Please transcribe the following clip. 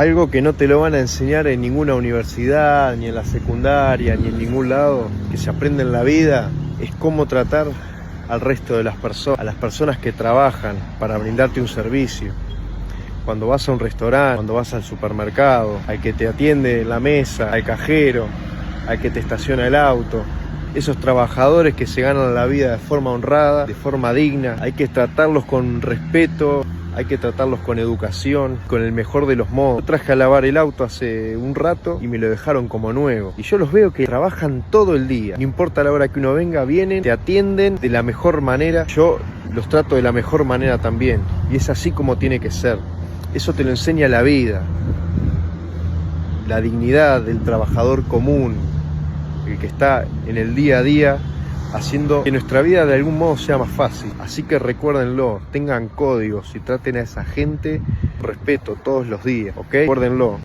Algo que no te lo van a enseñar en ninguna universidad, ni en la secundaria, ni en ningún lado, que se aprende en la vida, es cómo tratar al resto de las personas, a las personas que trabajan para brindarte un servicio. Cuando vas a un restaurante, cuando vas al supermercado, al que te atiende en la mesa, al cajero, al que te estaciona el auto, esos trabajadores que se ganan la vida de forma honrada, de forma digna, hay que tratarlos con respeto, hay que tratarlos con educación, con el mejor de los modos. Yo traje a lavar el auto hace un rato y me lo dejaron como nuevo. Y yo los veo que trabajan todo el día. No importa la hora que uno venga, vienen, te atienden de la mejor manera. Yo los trato de la mejor manera también. Y es así como tiene que ser. Eso te lo enseña la vida. La dignidad del trabajador común, el que está en el día a día, haciendo que nuestra vida de algún modo sea más fácil. Así que recuérdenlo, tengan códigos y traten a esa gente con respeto todos los días, ¿ok? Recuérdenlo.